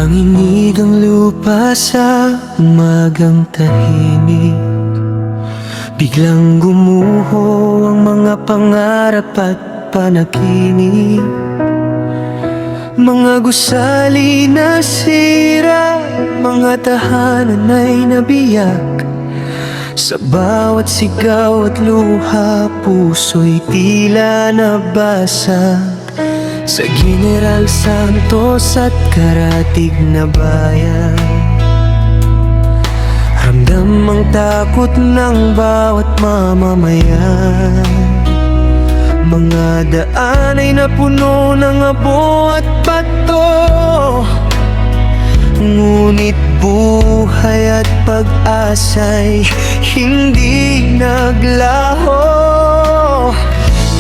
Nanginig ang lupa sa umagang tahimik. Biglang gumuho ang mga pangarap at panaginip. Mga gusali na sira, mga tahanan ay nabiyak. Sa bawat sigaw at luha, puso'y tila nabasag. Sa General Santos at karatig na bayan, ramdam ang takot ng bawat mamamayan. Mga daan ay napuno ng abo at bato, ngunit buhay at pag-asa'y hindi naglaho.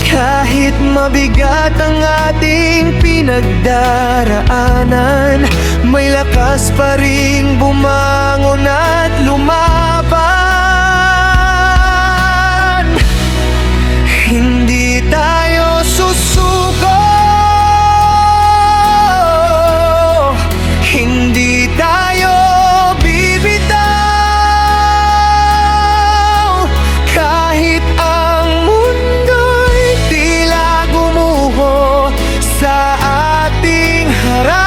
Kahit mabigat ang ating pinagdaraanan, may lakas pa ring bumangon at lumaban. Hindi tayo susuko, hindi tayo bibitaw. Kahit ang mundo'y tila gumuho sa ating harap,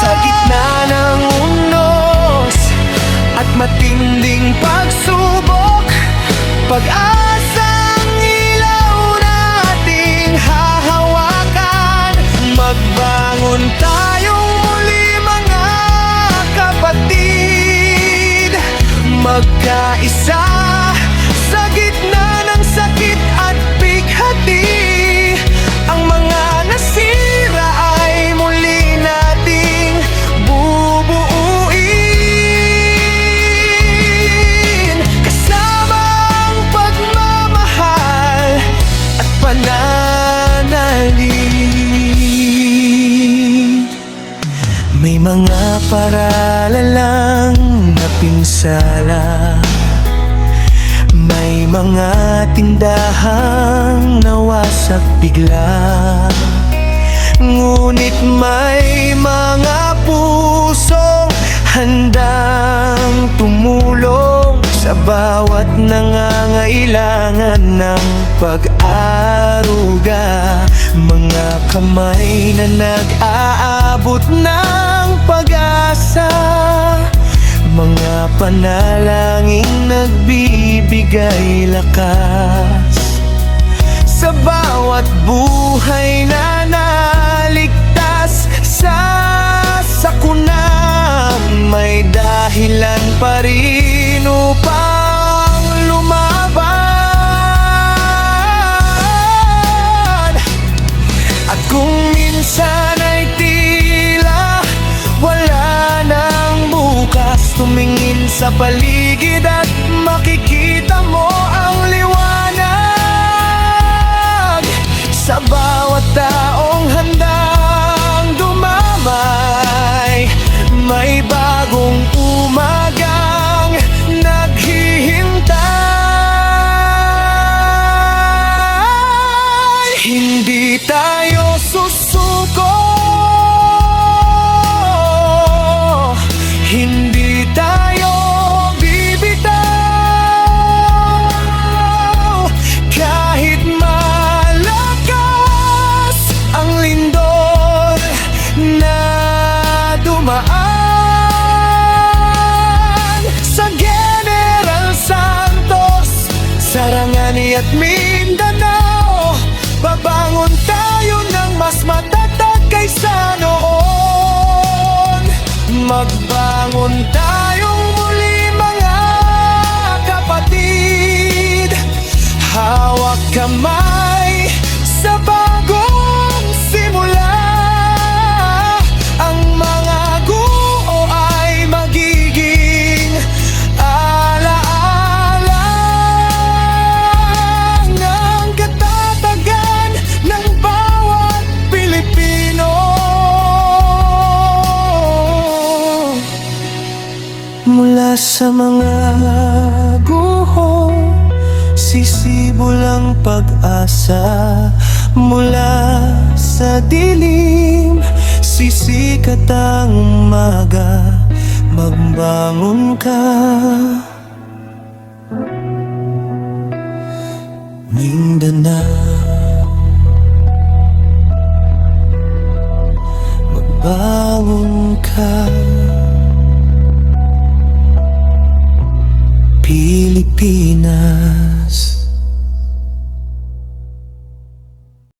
sa gitna ng unos at matinding pagsubok, pag-asang ilaw nating hahawakan. Magbangon tayong muli mga kapatid, magkaisa sa gitna ng sakit at bighati. Ang mga nasira ay muli nating bubuuin, kasama ang pagmamahal at pananalig. May mga paralalang napinsala, may mga tindahang nawasak bigla, ngunit may mga pusong handang tumulong sa bawat nangangailangan ng pag-aruga. Mga kamay na nag-aabot ng pag-asa, mga panalangin nagbibigay lakas sa bawat buhay na naligtas sa sakuna. May dahilan pa rin upang lumaban. At kung minsan ay tila wala nang bukas, tumingin sa paligid at makikita mo ang liwanag. Sa bawat taong handang dumamay, may bagong umagang naghihintay. Hindi tayo susuko, hindi tayo bibitaw. Kahit malakas ang lindol na dumaan sa General Santos, Sarangani at Mindanao, babangon tayo ng mas matatag kaysa noon. Magbangon tayong muli mga kapatid, hawak kamay sa bagong simula. Ang mga guo ay magiging alaala ng katatagan ng bawat Pilipino. Mula sa mga guho, sisibol ang pag-asa. Mula sa dilim, sisikat ang umaga, magbangon ka. Mindanao, magbangon ka. Pilipinas,